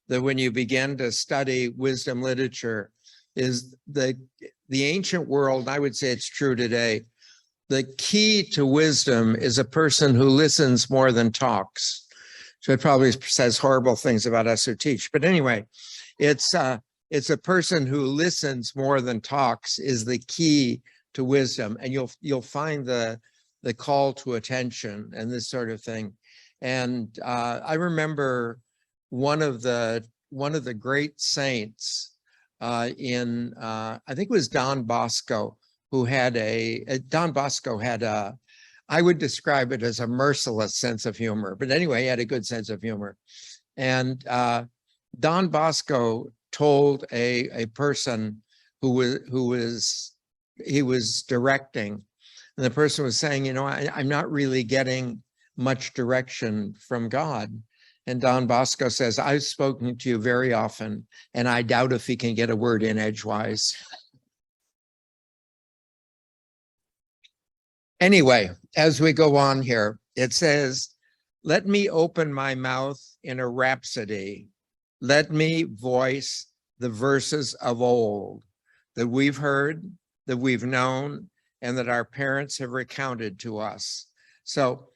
that when you begin to study wisdom literature is the ancient world, I would say it's true today, the key to wisdom is a person who listens more than talks. So it probably says horrible things about us who teach. But anyway, it's a person who listens more than talks is the key to wisdom. And you'll find the call to attention and this sort of thing. And I remember one of the great saints I think it was Don Bosco, who had Don Bosco had I would describe it as a merciless sense of humor, but anyway, he had a good sense of humor. And Don Bosco told a person who was directing, and the person was saying, you know, I'm not really getting much direction from God. And Don Bosco says, I've spoken to you very often, and I doubt if he can get a word in edgewise. Anyway, as we go on here, it says, let me open my mouth in a rhapsody. Let me voice the verses of old that we've heard, that we've known, and that our parents have recounted to us. So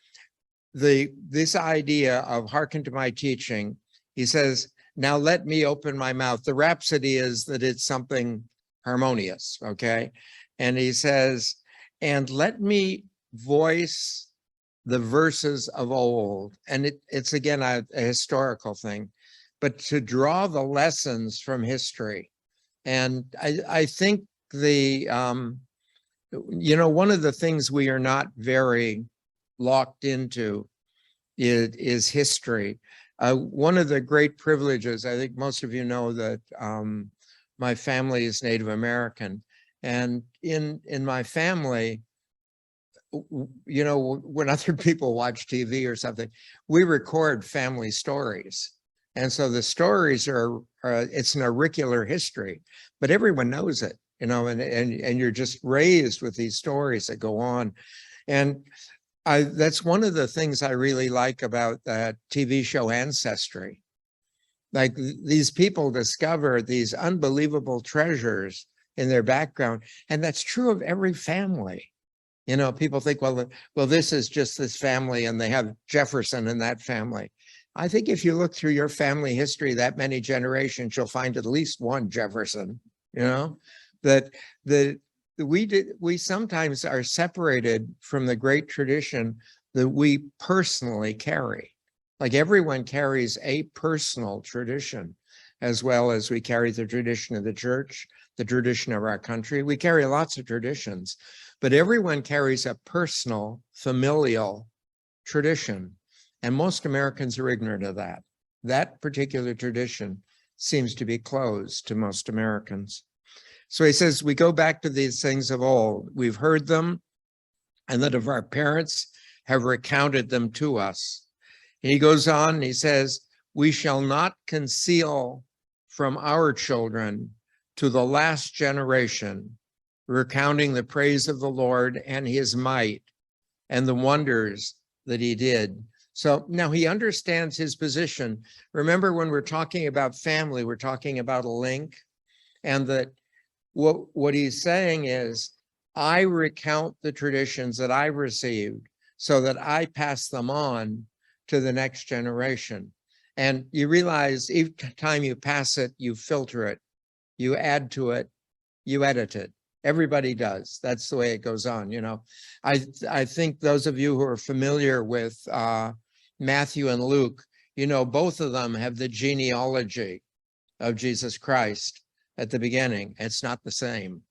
this idea of hearken to my teaching, he says, now let me open my mouth. The rhapsody is that it's something harmonious, okay? And he says, and let me voice the verses of old. And it's again, a historical thing, but to draw the lessons from history. And I think one of the things we are not very locked into is history. One of the great privileges, I think most of you know that my family is Native American. And in my family, you know, when other people watch TV or something, we record family stories. And so the stories it's an auricular history, but everyone knows it, you know, and you're just raised with these stories that go on. And that's one of the things I really like about that TV show Ancestry. Like these people discover these unbelievable treasures in their background. And that's true of every family. You know, people think, well, this is just this family and they have Jefferson in that family. I think if you look through your family history, that many generations, you'll find at least one Jefferson, you know, that we sometimes are separated from the great tradition that we personally carry. Like everyone carries a personal tradition, as well as we carry the tradition of the church, the tradition of our country. We carry lots of traditions, but everyone carries a personal, familial tradition. And most Americans are ignorant of that. That particular tradition seems to be closed to most Americans. So he says, we go back to these things of old. We've heard them, and that of our parents have recounted them to us. And he goes on, and he says, we shall not conceal from our children to the last generation, recounting the praise of the Lord and his might and the wonders that he did. So now he understands his position. Remember, when we're talking about family, we're talking about a link, and that what he's saying is, I recount the traditions that I received so that I pass them on to the next generation. And you realize each time you pass it, you filter it, you add to it, you edit it. Everybody does. That's the way it goes on, you know. I think those of you who are familiar with Matthew and Luke, you know, both of them have the genealogy of Jesus Christ at the beginning. It's not the same,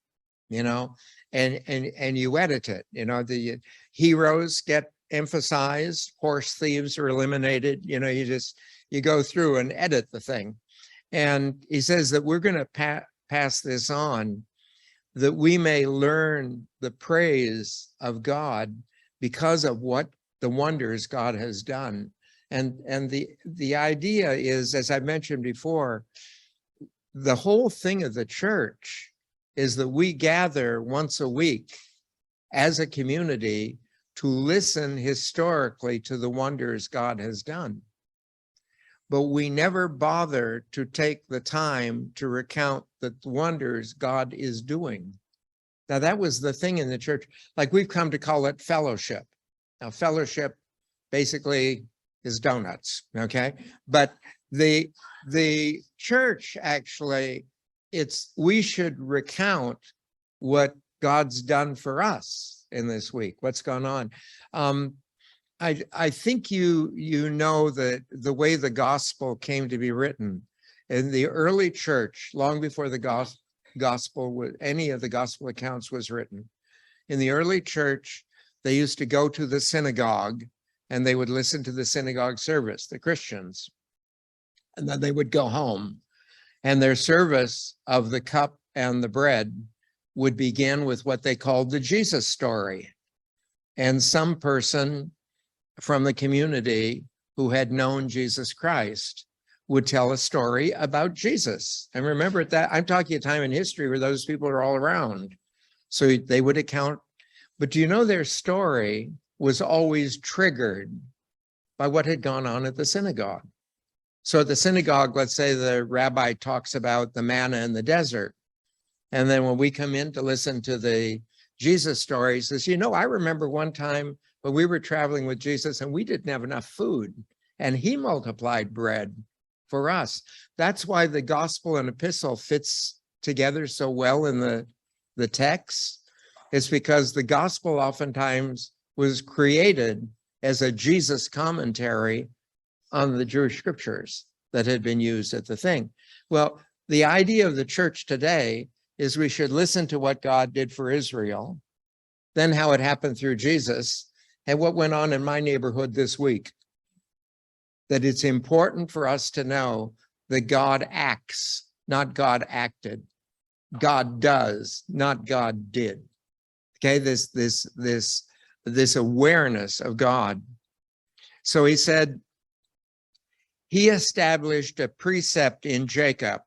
you know, and you edit it, you know, the heroes get emphasized, horse thieves are eliminated, you know, you go through and edit the thing. And he says that we're going to pass this on, that we may learn the praise of God because of what the wonders God has done. And the idea is, as I mentioned before, the whole thing of the church is that we gather once a week as a community to listen historically to the wonders God has done. but we never bother to take the time to recount the wonders God is doing. Now, that was the thing in the church. Like, we've come to call it fellowship. Now, fellowship basically is donuts, okay? But the church, actually, we should recount what God's done for us in this week, what's gone on. I think you know that the way the gospel came to be written in the early church, long before the gospel, any of the gospel accounts was written. In the early church, they used to go to the synagogue and they would listen to the synagogue service, the Christians, and then they would go home. And their service of the cup and the bread would begin with what they called the Jesus story. And some person from the community who had known Jesus Christ would tell a story about Jesus. And remember that I'm talking a time in history where those people are all around. So they would account, but do you know their story was always triggered by what had gone on at the synagogue? So at the synagogue, let's say the rabbi talks about the manna in the desert. And then when we come in to listen to the Jesus story, he says, I remember one time when we were traveling with Jesus and we didn't have enough food and he multiplied bread for us. That's why the gospel and epistle fits together so well in the text. It's because the gospel oftentimes was created as a Jesus commentary on the Jewish scriptures that had been used at the thing. Well, the idea of the church today is we should listen to what God did for Israel, then how it happened through Jesus, and what went on in my neighborhood this week. That it's important for us to know that God acts, not God acted. God does, not God did. Okay, this awareness of God. So he said, he established a precept in Jacob,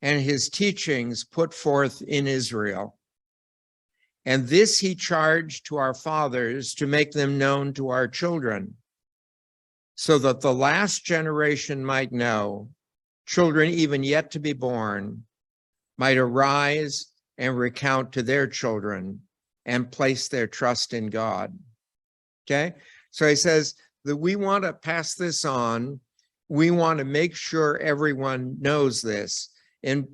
and his teachings put forth in Israel. And this he charged to our fathers to make them known to our children, so that the last generation might know, children even yet to be born, might arise and recount to their children and place their trust in God. Okay, so he says that we want to pass this on. We want to make sure everyone knows this, and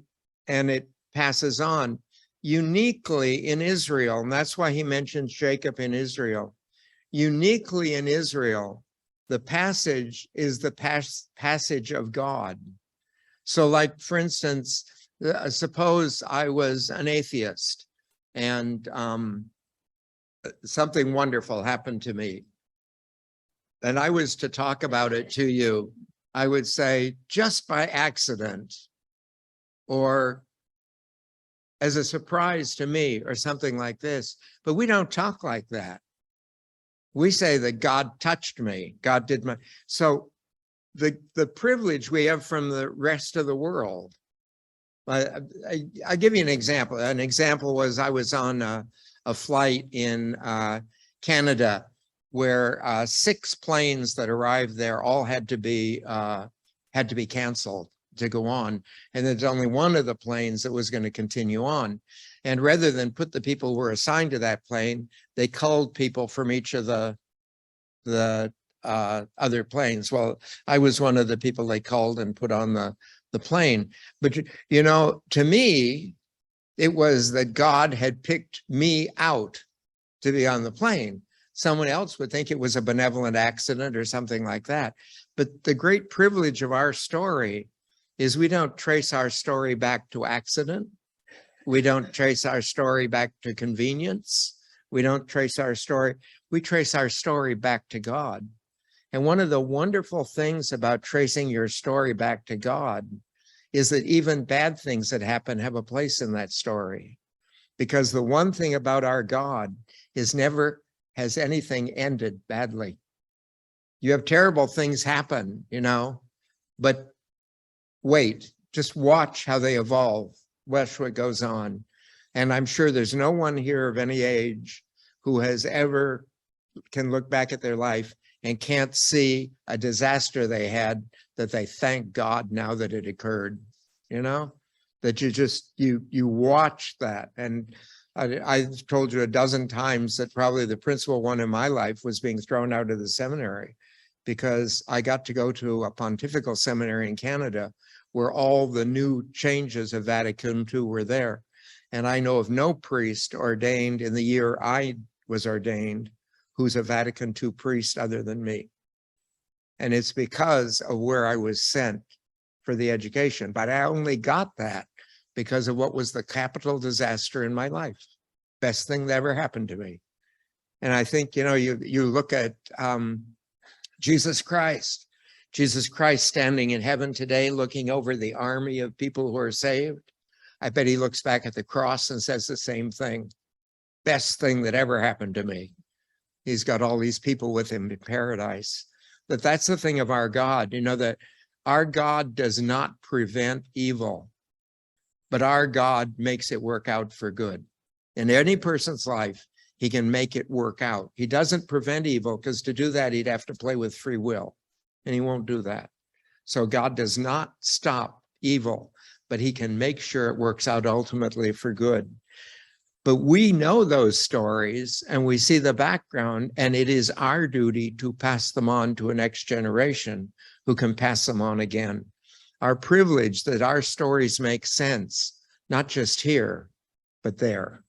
it passes on uniquely in Israel. And that's why he mentions Jacob in Israel. Uniquely in Israel, the passage is the passage of God. So like, for instance, suppose I was an atheist and something wonderful happened to me, and I was to talk about it to you. I would say, just by accident, or as a surprise to me, or something like this. But we don't talk like that. We say that God touched me, God did my, so the privilege we have from the rest of the world. I give you an example. An example was I was on a flight in Canada where 6 planes that arrived there all had to be canceled to go on, and there's only one of the planes that was going to continue on. And rather than put the people who were assigned to that plane, they culled people from each of the other planes. Well, I was one of the people they culled and put on the plane. But to me, it was that God had picked me out to be on the plane. Someone else would think it was a benevolent accident or something like that. But the great privilege of our story is we don't trace our story back to accident. We don't trace our story back to convenience. We don't trace our story. We trace our story back to God. And one of the wonderful things about tracing your story back to God is that even bad things that happen have a place in that story. Because the one thing about our God is never has anything ended badly. You have terrible things happen, but wait, just watch how they evolve, watch what goes on. And I'm sure there's no one here of any age who has ever can look back at their life and can't see a disaster they had that they thank God now that it occurred, you know, that you watch that. And I've told you a dozen times that probably the principal one in my life was being thrown out of the seminary, because I got to go to a pontifical seminary in Canada where all the new changes of Vatican II were there. And I know of no priest ordained in the year I was ordained who's a Vatican II priest other than me. And it's because of where I was sent for the education. But I only got that because of what was the capital disaster in my life. Best thing that ever happened to me. And I think, you know, you look at Jesus Christ standing in heaven today, looking over the army of people who are saved. I bet he looks back at the cross and says the same thing. Best thing that ever happened to me. He's got all these people with him in paradise. But that's the thing of our God, you know, that our God does not prevent evil, but our God makes it work out for good. In any person's life, he can make it work out. He doesn't prevent evil, because to do that, he'd have to play with free will, and he won't do that. So God does not stop evil, but he can make sure it works out ultimately for good. But we know those stories and we see the background, and it is our duty to pass them on to a next generation who can pass them on again. Our privilege that our stories make sense, not just here, but there.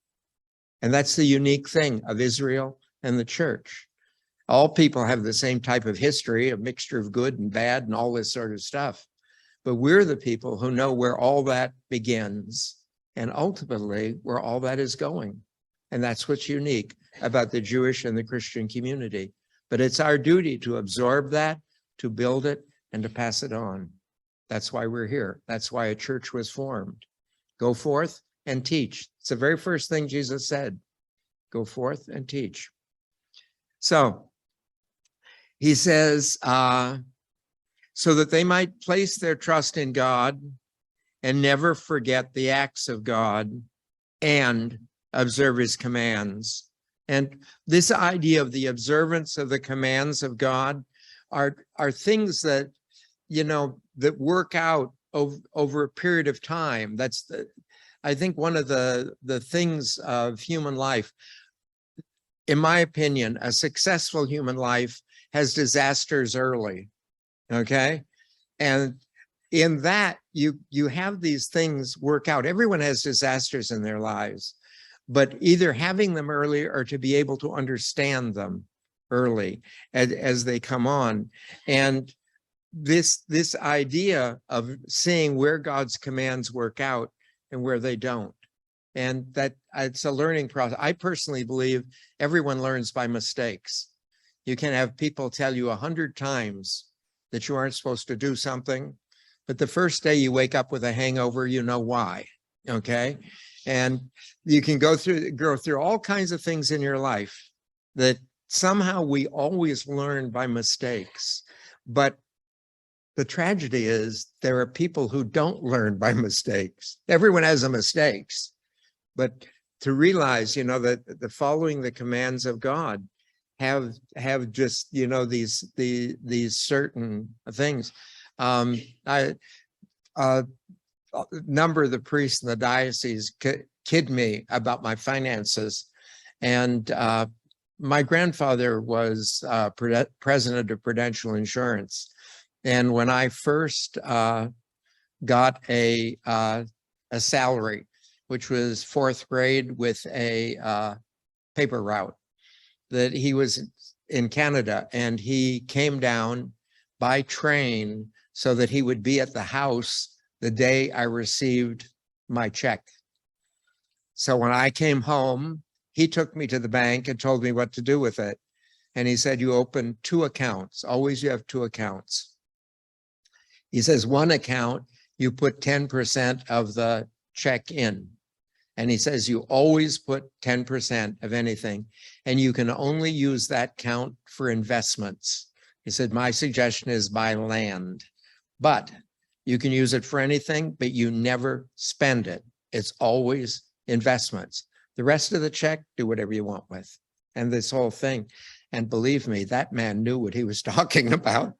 And that's the unique thing of Israel and the church. All people have the same type of history, a mixture of good and bad and all this sort of stuff. But we're the people who know where all that begins and ultimately where all that is going. And that's what's unique about the Jewish and the Christian community. But it's our duty to absorb that, to build it, and to pass it on. That's why we're here. That's why a church was formed. Go forth and teach. It's the very first thing Jesus said. Go forth and teach. So he says, so that they might place their trust in God and never forget the acts of God and observe his commands. And this idea of the observance of the commands of God are things that, you know, that work out over a period of time. That's I think one of the things of human life. In my opinion, a successful human life has disasters early, okay? And in that, you have these things work out. Everyone has disasters in their lives, but either having them early or to be able to understand them early as they come on. And this idea of seeing where God's commands work out and where they don't. And that it's a learning process. I personally believe everyone learns by mistakes. You can have people tell you 100 times that you aren't supposed to do something, but the first day you wake up with a hangover, you know why, okay? And you can go through all kinds of things in your life that somehow we always learn by mistakes. But the tragedy is there are people who don't learn by mistakes. Everyone has mistakes, but to realize, you know, that the following the commands of God have just, you know, these certain things. A number of the priests in the diocese kid me about my finances, and my grandfather was president of Prudential Insurance. And when I first got a salary, which was 4th grade with a paper route, that he was in Canada, and he came down by train so that he would be at the house the day I received my check. So when I came home, he took me to the bank and told me what to do with it. And he said, you open 2 accounts. Always you have 2 accounts. He says, one account, you put 10% of the check in. And he says, you always put 10% of anything, and you can only use that account for investments. He said, my suggestion is buy land, but you can use it for anything, but you never spend it. It's always investments. The rest of the check, do whatever you want with. And this whole thing. And believe me, that man knew what he was talking about.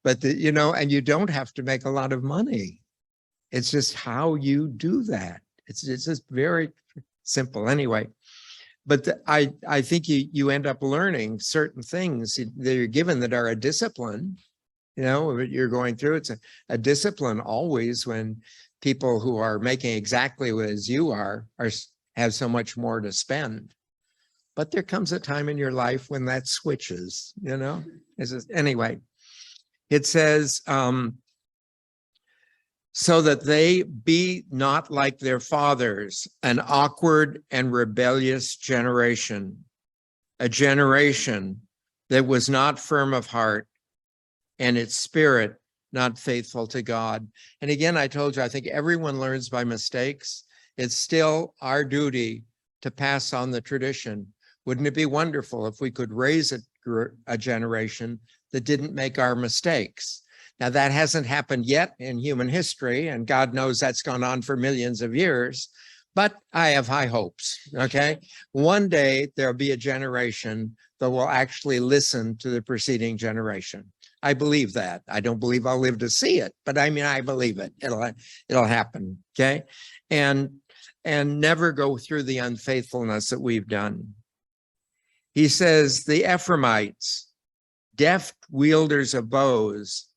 But and you don't have to make a lot of money. It's just how you do that. It's just very simple anyway. But I think you end up learning certain things that you're given that are a discipline, what you're going through. It's a discipline always when people who are making exactly as you are have so much more to spend. But there comes a time in your life when that switches, anyway, it says, so that they be not like their fathers, an awkward and rebellious generation, a generation that was not firm of heart and its spirit not faithful to God. And again, I told you, I think everyone learns by mistakes. It's still our duty to pass on the tradition. Wouldn't it be wonderful if we could raise a generation that didn't make our mistakes? Now, that hasn't happened yet in human history, and God knows that's gone on for millions of years, but I have high hopes, okay? One day there'll be a generation that will actually listen to the preceding generation. I believe that. I don't believe I'll live to see it, but I mean, I believe it. It'll happen, okay? And never go through the unfaithfulness that we've done. He says, the Ephraimites, deft wielders of bows,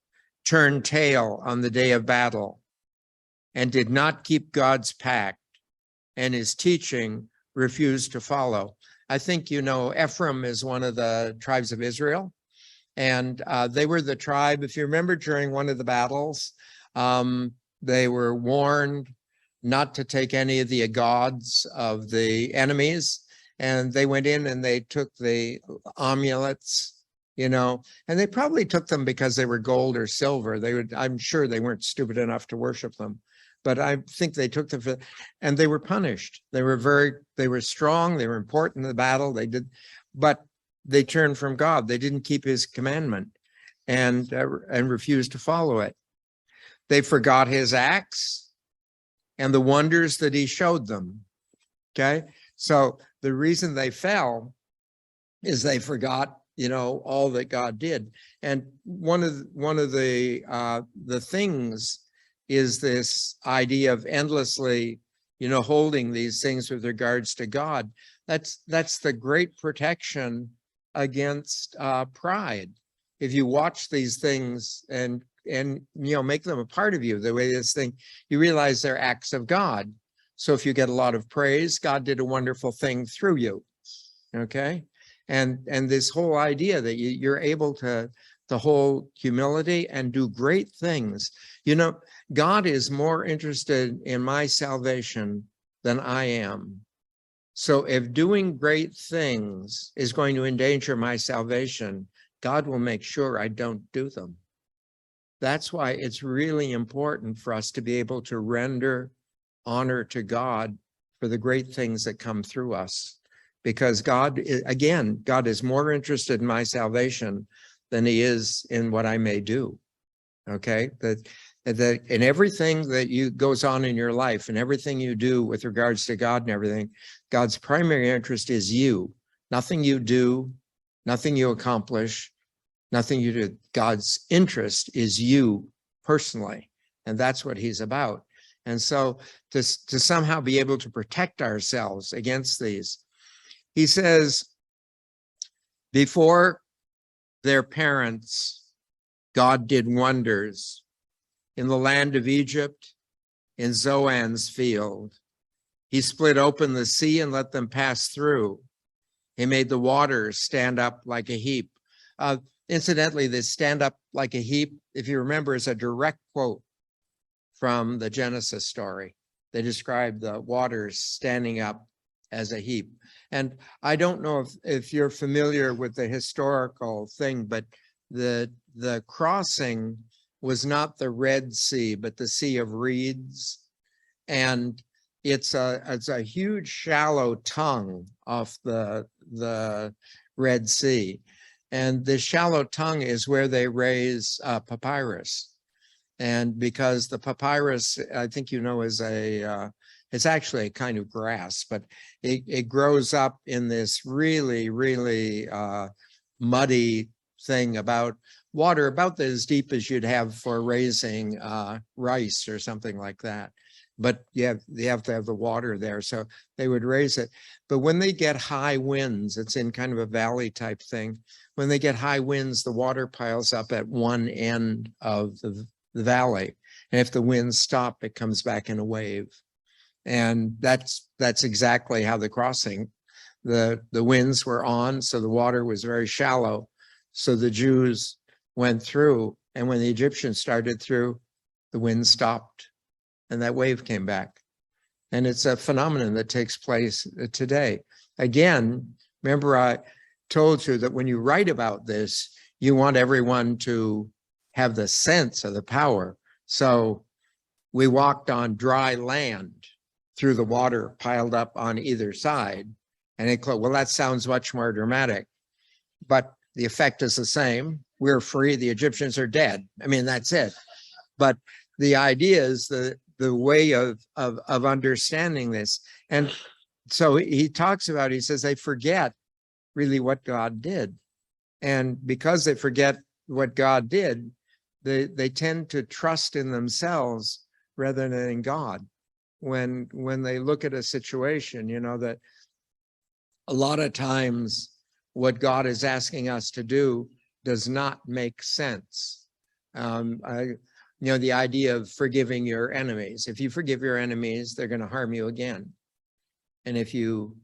turned tail on the day of battle and did not keep God's pact, and his teaching refused to follow. I think Ephraim is one of the tribes of Israel, and they were the tribe, if you remember, during one of the battles, they were warned not to take any of the gods of the enemies, and they went in and they took the amulets, and they probably took them because they were gold or silver. I'm sure they weren't stupid enough to worship them, but I think they took them and they were punished. They were strong. They were important in the battle. But they turned from God. They didn't keep his commandment and refused to follow it. They forgot his acts and the wonders that he showed them. Okay. So the reason they fell is they forgot all that God did. And one of the things is this idea of endlessly, holding these things with regards to God. That's the great protection against pride. If you watch these things and make them a part of you, the way this thing, you realize they're acts of God. So if you get a lot of praise, God did a wonderful thing through you. Okay. And this whole idea that you're able to hold humility and do great things. God is more interested in my salvation than I am. So if doing great things is going to endanger my salvation, God will make sure I don't do them. That's why it's really important for us to be able to render honor to God for the great things that come through us. Because God is more interested in my salvation than he is in what I may do. Okay, that in everything that goes on in your life and everything you do with regards to God and everything, God's primary interest is you. Nothing you do, nothing you accomplish, nothing you do. God's interest is you personally, and that's what he's about. And so to somehow be able to protect ourselves against these, he says, before their parents, God did wonders in the land of Egypt, in Zoan's field. He split open the sea and let them pass through. He made the waters stand up like a heap. Incidentally, this stand up like a heap, if you remember, is a direct quote from the Genesis story. They describe the waters standing up as a heap. And I don't know if you're familiar with the historical thing, but the crossing was not the Red Sea, but the Sea of Reeds. And it's a huge shallow tongue off the Red Sea. And the shallow tongue is where they raise papyrus. And because the papyrus, I think is it's actually a kind of grass, but it grows up in this really, really muddy thing about water about as deep as you'd have for raising rice or something like that. But you have to have the water there. So they would raise it. But when they get high winds, it's in kind of a valley type thing. When they get high winds, the water piles up at one end of the valley. And if the winds stop, it comes back in a wave. And that's exactly how the crossing, the winds were on, so the water was very shallow. So the Jews went through, and when the Egyptians started through, the wind stopped and that wave came back. And it's a phenomenon that takes place today. Again, remember I told you that when you write about this, you want everyone to have the sense of the power. So we walked on dry land through the water piled up on either side. And it, well, that sounds much more dramatic, but the effect is the same. We're free, the Egyptians are dead. I mean, that's it. But the idea is the way of understanding this. And so he talks about, he says, they forget really what God did. And because they forget what God did, they tend to trust in themselves rather than in God. When they look at a situation, you know, that a lot of times what God is asking us to do does not make sense. You know, the idea of forgiving your enemies. If you forgive your enemies, they're going to harm you again. And if you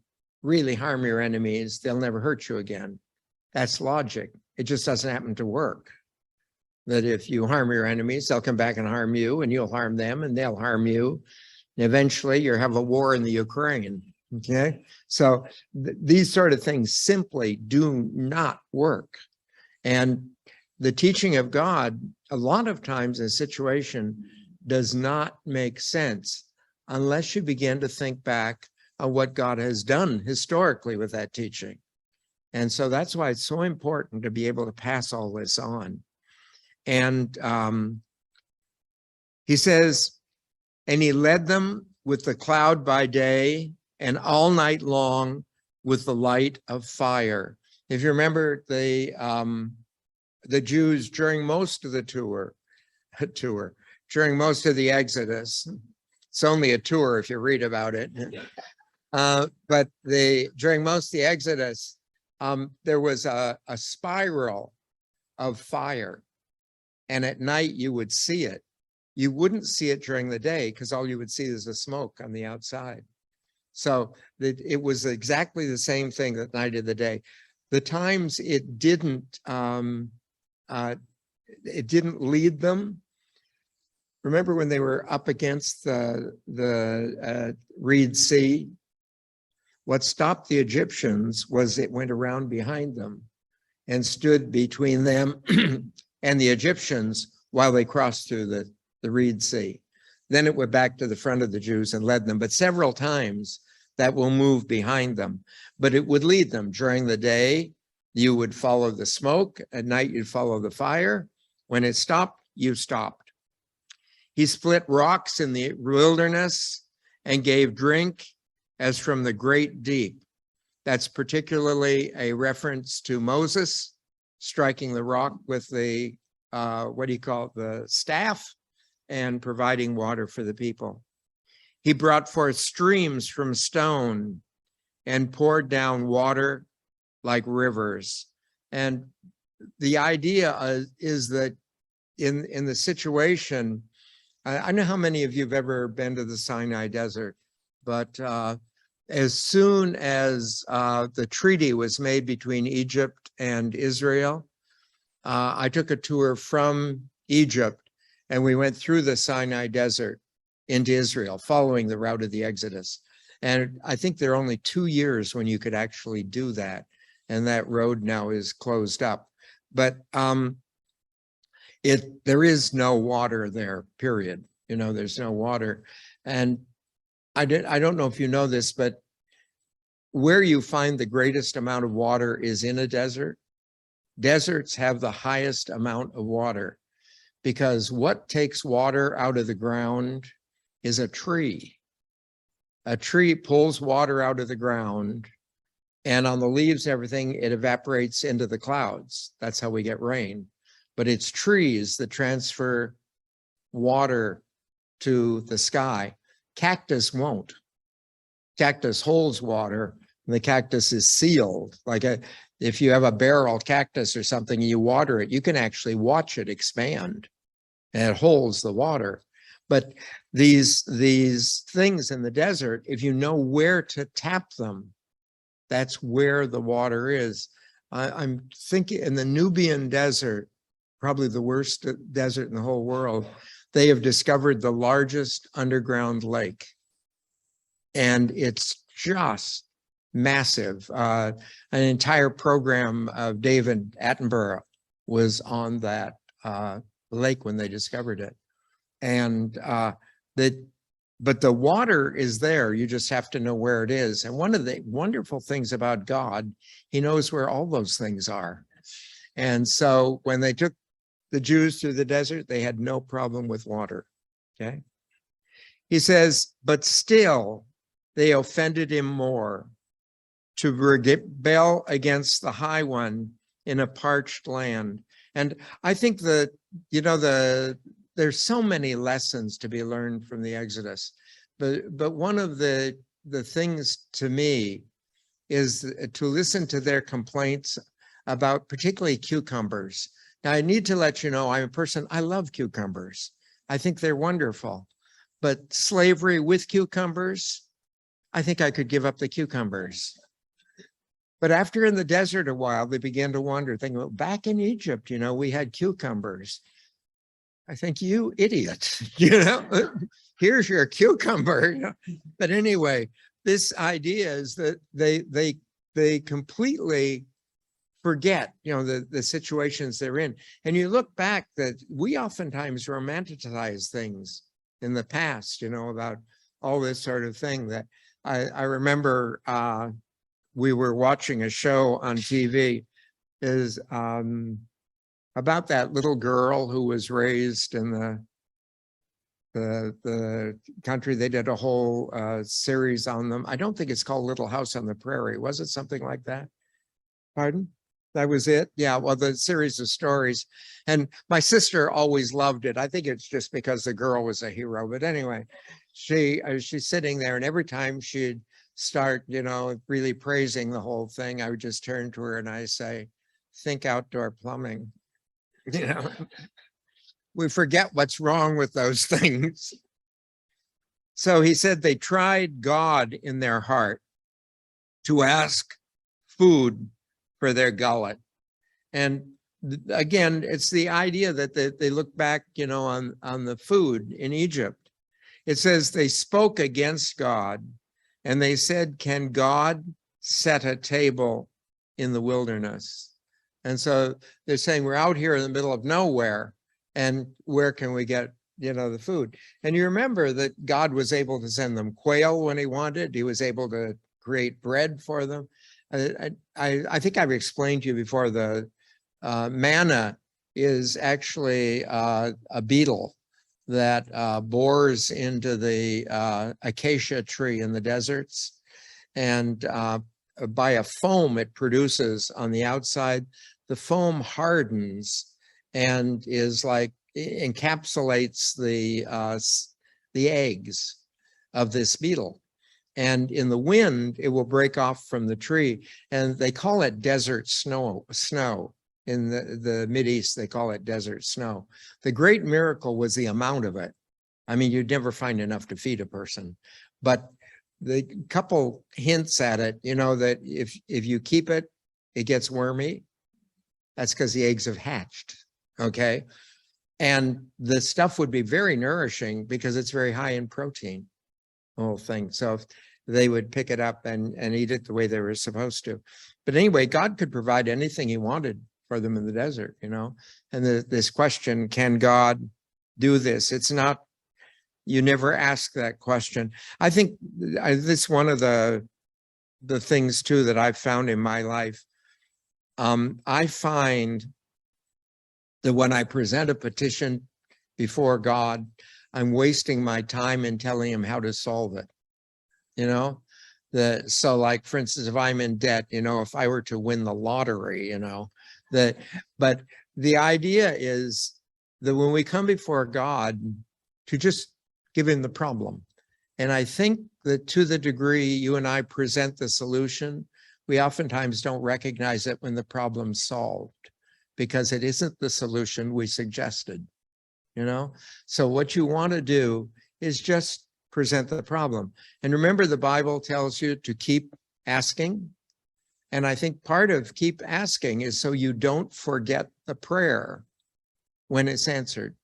really harm your enemies, they'll never hurt you again. That's logic. It just doesn't happen to work. That if you harm your enemies, they'll come back and harm you, and you'll harm them, and they'll harm you. And eventually, you'll have a war in the Ukraine. Okay, so these sort of things simply do not work. And the teaching of God, a lot of times in a situation, does not make sense unless you begin to think back on what God has done historically with that teaching. And so that's why it's so important to be able to pass all this on. And he says, and he led them with the cloud by day and all night long with the light of fire. If you remember, the Jews during most of the during most of the Exodus, it's only a tour if you read about it. But during most of the Exodus, there was a spiral of fire. And at night you would see it. You wouldn't see it during the day because all you would see is the smoke on the outside. So it was exactly the same thing that night of the day. The times it didn't lead them. Remember when they were up against the Reed Sea? What stopped the Egyptians was it went around behind them and stood between them and the Egyptians while they crossed through the Reed Sea. Then it went back to the front of the Jews and led them. But several times that will move behind them. But it would lead them. During the day, you would follow the smoke. At night, you'd follow the fire. When it stopped, you stopped. He split rocks in the wilderness and gave drink as from the great deep. That's particularly a reference to Moses striking the rock with the, the staff, and providing water for the people. He brought forth streams from stone and poured down water like rivers. And the idea is that in the situation, I know how many of you have ever been to the Sinai Desert, but as soon as the treaty was made between Egypt and Israel, I took a tour from Egypt and we went through the Sinai Desert into Israel, following the route of the Exodus. And I think there are only 2 years when you could actually do that. And that road now is closed up. But there is no water there, period. You know, there's no water. And I don't know if you know this, but where you find the greatest amount of water is in a desert. Deserts have the highest amount of water because what takes water out of the ground is a tree. A tree pulls water out of the ground, and on the leaves and everything, it evaporates into the clouds. That's how we get rain. but it's trees that transfer water to the sky. Cactus won't. Cactus holds water, and the cactus is sealed. Like if you have a barrel cactus or something, and you water it, you can actually watch it expand, and it holds the water. But these things in the desert, if you know where to tap them, that's where the water is. I'm thinking in the Nubian desert, probably the worst desert in the whole world, they have discovered the largest underground lake. And it's just massive. An entire program of David Attenborough was on that lake when they discovered it. And but the water is there. You just have to know where it is. And one of the wonderful things about God, he knows where all those things are. And so when they took the Jews through the desert, they had no problem with water. Okay. He says, but still they offended him more, to rebel against the High One in a parched land. And I think that, you know, there's so many lessons to be learned from the Exodus, but one of the things to me is to listen to their complaints about particularly cucumbers. Now, I need to let you know, I'm a person, I love cucumbers. I think they're wonderful, but slavery with cucumbers, I think I could give up the cucumbers. But after in the desert a while, they began to wonder, thinking, well, back in Egypt, you know, we had cucumbers. I think, you idiot, you know, here's your cucumber. But anyway, this idea is that they completely forget, you know, the situations they're in. And you look back, that we oftentimes romanticize things in the past, you know, about all this sort of thing. That I remember we were watching a show on TV is about that little girl who was raised in the country. They did a whole series on them. I don't think it's called Little House on the Prairie. Was it something like that? Pardon? That was it? Yeah, well, the series of stories. And my sister always loved it. I think it's just because the girl was a hero. But anyway, she's sitting there, and every time she'd start, you know, really praising the whole thing, I would just turn to her and I say, think outdoor plumbing. You know, we forget what's wrong with those things. So he said they tried God in their heart to ask food for their gullet. And again, it's the idea that they look back, you know, on the food in Egypt. It says they spoke against God, and they said, can God set a table in the wilderness? And so they're saying, we're out here in the middle of nowhere, and where can we get, you know, the food? And you remember that God was able to send them quail when he wanted. He was able to create bread for them. I think I've explained to you before, the manna is actually a beetle that bores into the acacia tree in the deserts, and by a foam it produces on the outside, the foam hardens and is like encapsulates the eggs of this beetle. And in the wind, it will break off from the tree. And they call it desert snow. In the Mideast, they call it desert snow. The great miracle was the amount of it. I mean, you'd never find enough to feed a person. But the couple hints at it, you know, that if you keep it, it gets wormy. That's because the eggs have hatched, okay? And the stuff would be very nourishing because it's very high in protein, the whole thing. So they would pick it up and eat it the way they were supposed to. But anyway, God could provide anything he wanted for them in the desert, you know? And this question, can God do this? It's not, you never ask that question. I think this is one of the things too that I've found in my life. I find that when I present a petition before God, I'm wasting my time in telling him how to solve it. You know, so like, for instance, if I'm in debt, you know, if I were to win the lottery, you know, but the idea is that when we come before God, to just give him the problem. And I think that to the degree you and I present the solution, we oftentimes don't recognize it when the problem's solved, because it isn't the solution we suggested, you know? So what you want to do is just present the problem. And remember, the Bible tells you to keep asking. And I think part of keep asking is so you don't forget the prayer when it's answered.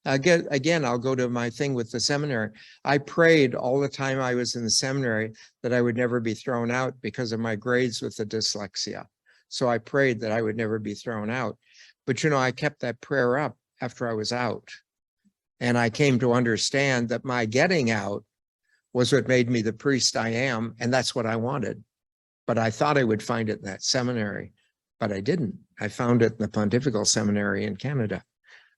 Again, I'll go to my thing with the seminary. I prayed all the time I was in the seminary that I would never be thrown out because of my grades with the dyslexia. So I prayed that I would never be thrown out. But, you know, I kept that prayer up after I was out. And I came to understand that my getting out was what made me the priest I am. And that's what I wanted. But I thought I would find it in that seminary, but I didn't. I found it in the Pontifical Seminary in Canada.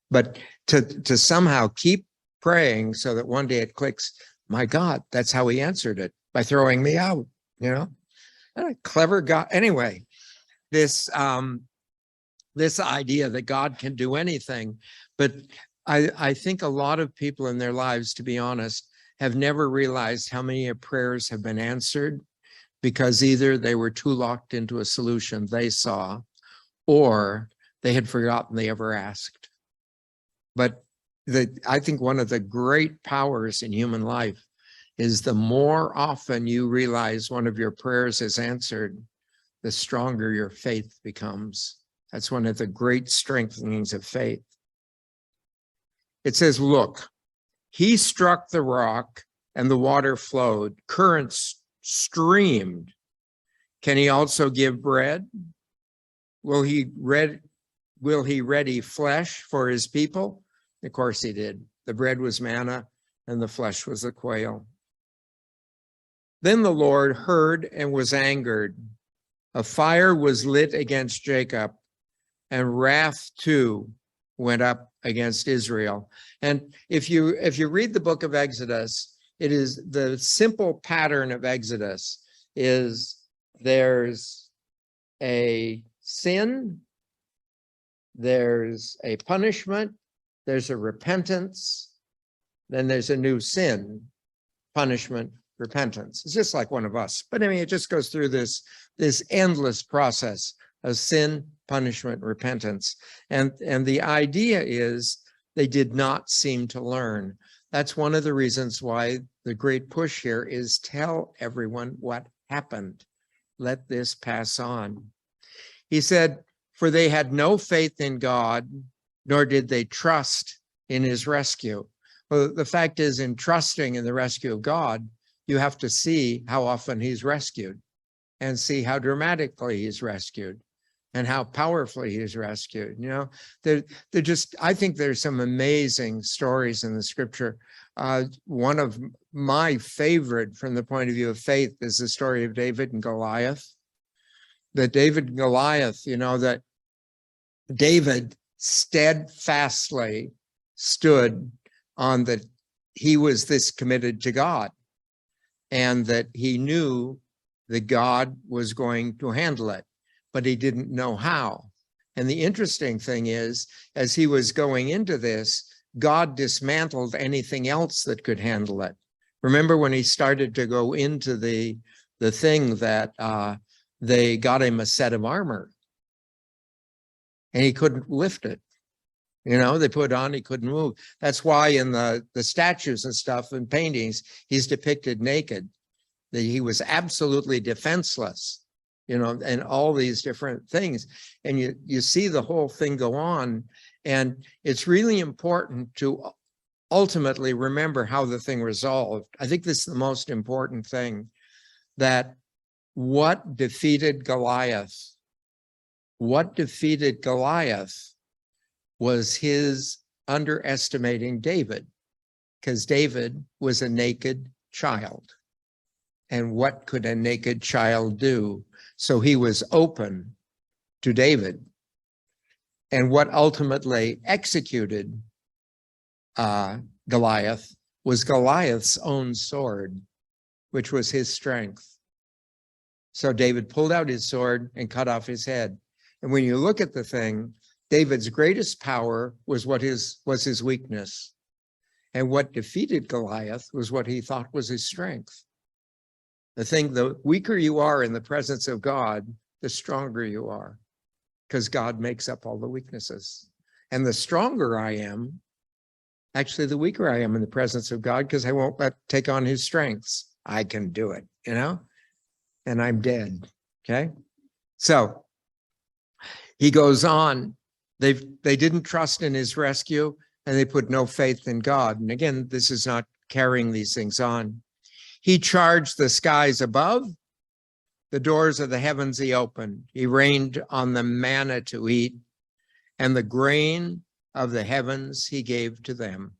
But to somehow keep praying so that one day it clicks, my God, that's how he answered it, by throwing me out, you know? And a clever guy. Anyway, this idea that God can do anything, but I think a lot of people in their lives, to be honest, have never realized how many prayers have been answered because either they were too locked into a solution they saw, or they had forgotten they ever asked. But I think one of the great powers in human life is the more often you realize one of your prayers is answered, the stronger your faith becomes. That's one of the great strengthenings of faith. It says, look, he struck the rock and the water flowed, currents streamed. Can he also give bread? Will he ready flesh for his people? Of course he did. The bread was manna and the flesh was the quail. Then the Lord heard and was angered. A fire was lit against Jacob, and wrath too went up against Israel. And if you read the book of Exodus, it is the simple pattern of Exodus is there's a sin, there's a punishment, there's a repentance, then there's a new sin, punishment, repentance. It's just like one of us. But I mean, it just goes through this endless process of sin, punishment, repentance. And the idea is they did not seem to learn. That's one of the reasons why the great push here is tell everyone what happened. Let this pass on. He said, for they had no faith in God, nor did they trust in his rescue. Well, the fact is, in trusting in the rescue of God, you have to see how often he's rescued and see how dramatically he's rescued and how powerfully he's rescued. You know, they're just, I think there's some amazing stories in the scripture. One of my favorite from the point of view of faith is the story of David and Goliath. That David and Goliath, you know, that David steadfastly stood on that he was this committed to God and that he knew that God was going to handle it, but he didn't know how. And the interesting thing is, as he was going into this, God dismantled anything else that could handle it. Remember when he started to go into the thing that they got him a set of armor and he couldn't lift it. You know, they put it on, he couldn't move. That's why in the statues and stuff and paintings, he's depicted naked, that he was absolutely defenseless, you know, and all these different things. And you see the whole thing go on. And it's really important to ultimately remember how the thing resolved. I think this is the most important thing, that what defeated Goliath? What defeated Goliath was his underestimating David, because David was a naked child. And what could a naked child do? So he was open to David. And what ultimately executed Goliath was Goliath's own sword, which was his strength. So David pulled out his sword and cut off his head. And when you look at the thing, David's greatest power was his weakness. And what defeated Goliath was what he thought was his strength. The weaker you are in the presence of God, the stronger you are, because God makes up all the weaknesses. And the stronger I am, actually the weaker I am in the presence of God, because I won't take on his strengths. I can do it, and I'm dead, okay? So he goes on. They didn't trust in his rescue, and they put no faith in God. And again, this is not carrying these things on. He charged the skies above, the doors of the heavens he opened. He rained on the manna to eat, and the grain of the heavens he gave to them.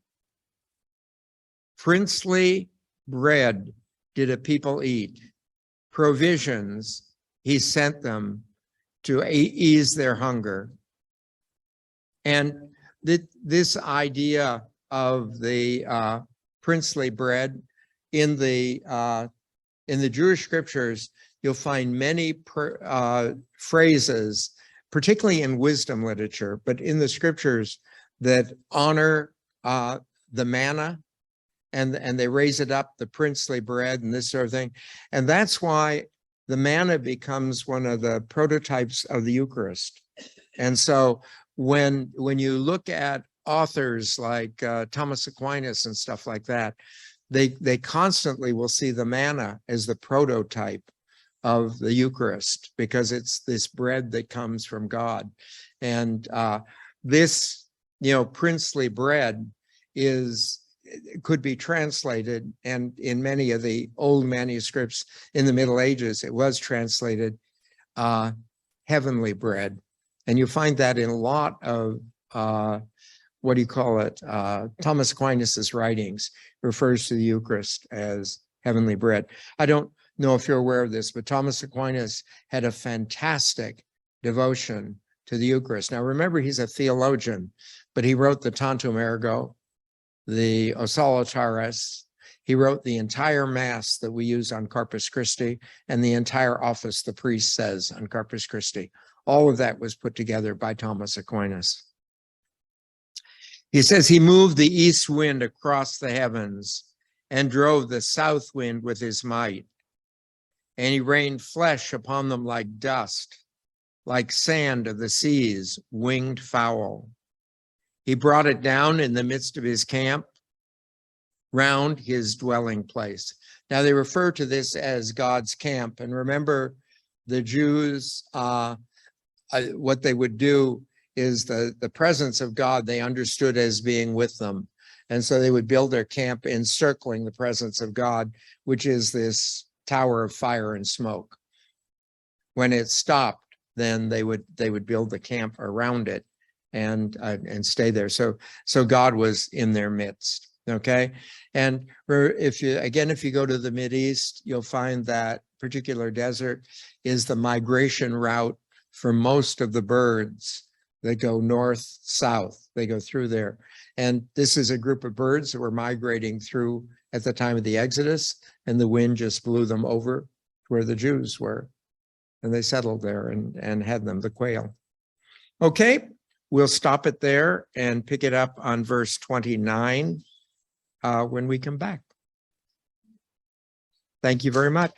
Princely bread did a people eat. Provisions he sent them to ease their hunger. And this idea of the princely bread in the Jewish scriptures, you'll find many phrases, particularly in wisdom literature, but in the scriptures that honor the manna, and they raise it up, the princely bread and this sort of thing. And that's why the manna becomes one of the prototypes of the Eucharist. And so when you look at authors like Thomas Aquinas and stuff like that, they constantly will see the manna as the prototype of the Eucharist, because it's this bread that comes from God. And this, princely bread could be translated, and in many of the old manuscripts in the Middle Ages, it was translated heavenly bread. And you find that in a lot of, Thomas Aquinas's writings refers to the Eucharist as heavenly bread. I don't know if you're aware of this, but Thomas Aquinas had a fantastic devotion to the Eucharist. Now, remember, he's a theologian, but he wrote the Tantum Ergo, the O Salutaris. He wrote the entire Mass that we use on Corpus Christi, and the entire office the priest says on Corpus Christi. All of that was put together by Thomas Aquinas. He says he moved the east wind across the heavens and drove the south wind with his might. And he rained flesh upon them like dust, like sand of the seas, winged fowl. He brought it down in the midst of his camp, round his dwelling place. Now they refer to this as God's camp. And remember, the Jews, what they would do is the presence of God they understood as being with them. And so they would build their camp encircling the presence of God, which is this tower of fire and smoke. When it stopped, then they would build the camp around it and stay there. So God was in their midst. Okay. And if you go to the Mideast, you'll find that particular desert is the migration route for most of the birds that go north, south. They go through there. And this is a group of birds that were migrating through at the time of the Exodus, and the wind just blew them over where the Jews were. And they settled there and had them, the quail. Okay, we'll stop it there and pick it up on verse 29 when we come back. Thank you very much.